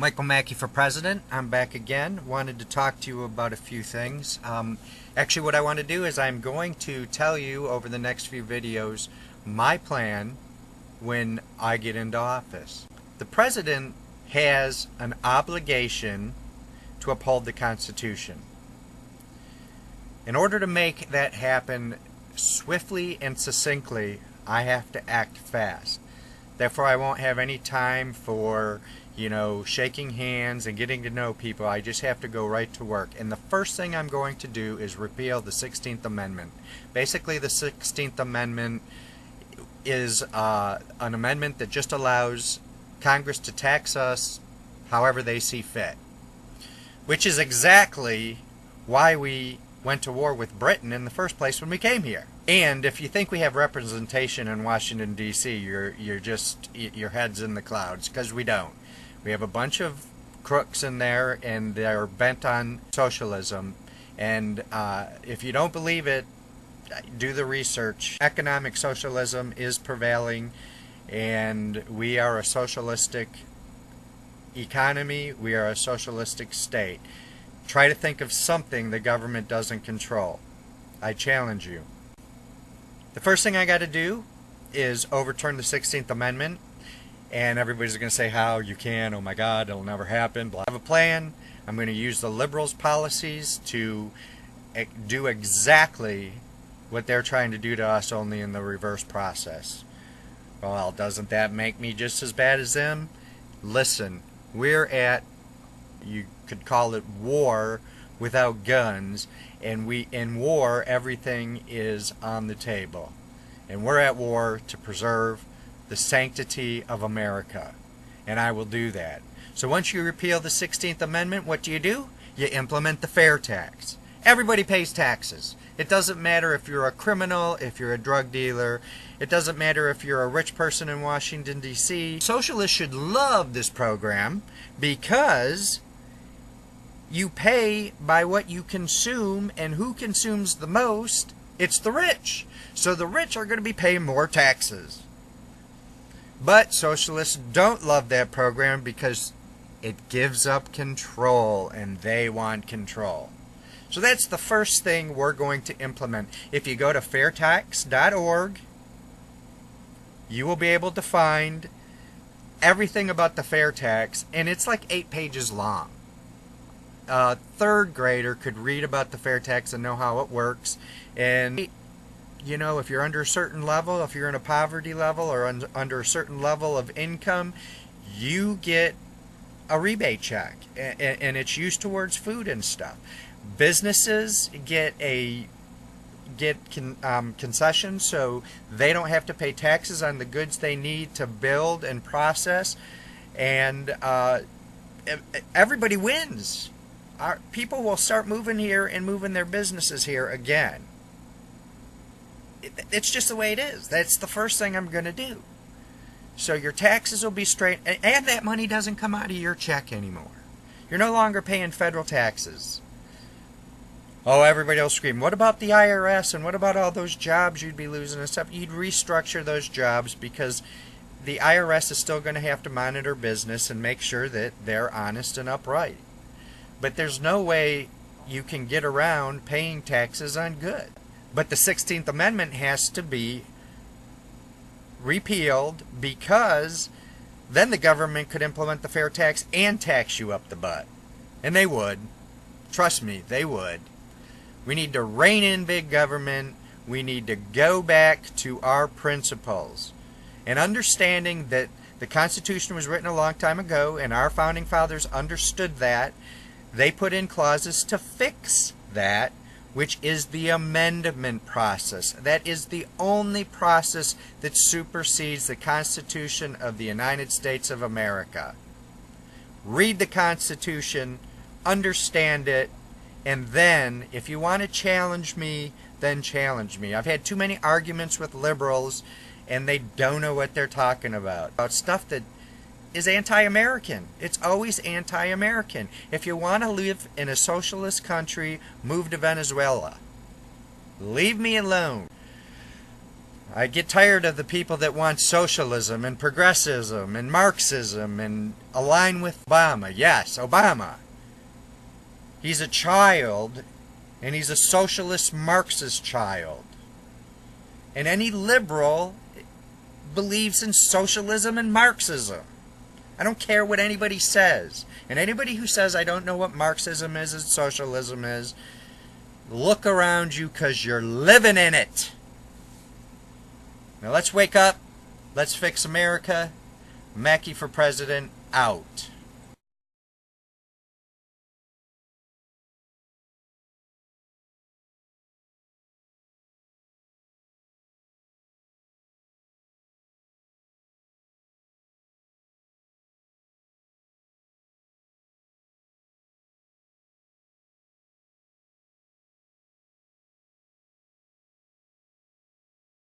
Mackey for President. I'm back again. Wanted to talk to you about a few things. Actually, what I want to do is I'm going to tell you over the next few videos my plan when I get into office. The President has an obligation to uphold the Constitution. In order to make that happen swiftly and succinctly, I have to act fast. Therefore, I won't have any time for, shaking hands and getting to know people. I just have to go right to work. And the first thing I'm going to do is repeal the 16th Amendment. Basically, the 16th Amendment is an amendment that just allows Congress to tax us however they see fit. Which is exactly why we went to war with Britain in the first place when we came here. And if you think we have representation in Washington, D.C., your head's in the clouds, because we don't. We have a bunch of crooks in there, and they're bent on socialism. And if you don't believe it, do the research. Economic socialism is prevailing, and we are a socialistic economy. We are a socialistic state. Try to think of something the government doesn't control. I challenge you. The first thing I got to do is overturn the 16th Amendment. And everybody's going to say, how? You can? Oh my God, it'll never happen. Blah. I have a plan. I'm going to use the liberals' policies to do exactly what they're trying to do to us, only in the reverse process. Well, doesn't that make me just as bad as them? Listen, we're at, you could call it war without guns, and in war everything is on the table, and we're at war to preserve the sanctity of America, and I will do that. So once you repeal the 16th Amendment, what do? You implement the fair tax. Everybody pays taxes. It doesn't matter if you're a criminal, if you're a drug dealer. It doesn't matter if you're a rich person in Washington, D.C. Socialists should love this program because you pay by what you consume, and who consumes the most? It's the rich. So the rich are going to be paying more taxes. But socialists don't love that program because it gives up control, and they want control. So that's the first thing we're going to implement. If you go to fairtax.org, you will be able to find everything about the fair tax, and it's like 8 pages long. A third grader could read about the fair tax and know how it works. And if you're under a certain level, if you're in a poverty level or under a certain level of income, you get a rebate check, and it's used towards food and stuff. Businesses get concessions, so they don't have to pay taxes on the goods they need to build and process, and everybody wins. People will start moving here and moving their businesses here again. It's just the way it is. That's the first thing I'm going to do. So your taxes will be straight, and that money doesn't come out of your check anymore. You're no longer paying federal taxes. Oh, everybody will scream, what about the IRS, and what about all those jobs you'd be losing and stuff? You'd restructure those jobs, because the IRS is still going to have to monitor business and make sure that they're honest and upright. But there's no way you can get around paying taxes on goods. But the 16th Amendment has to be repealed, because then the government could implement the fair tax and tax you up the butt. And they would. Trust me, they would. We need to rein in big government. We need to go back to our principles. And understanding that the Constitution was written a long time ago, and our founding fathers understood that, they put in clauses to fix that, which is the amendment process. That is the only process that supersedes the Constitution of the United States of America. Read the Constitution, understand it, and then, if you want to challenge me, then challenge me. I've had too many arguments with liberals, and they don't know what they're talking about stuff that is anti-American. It's always anti-American. If you want to live in a socialist country, move to Venezuela. Leave me alone. I get tired of the people that want socialism and progressivism and Marxism and align with Obama. Yes, Obama. He's a child, and he's a socialist Marxist child. And any liberal believes in socialism and Marxism. I don't care what anybody says. And anybody who says I don't know what Marxism is and socialism is, look around you, because you're living in it. Now let's wake up. Let's fix America. Mackey for President, out.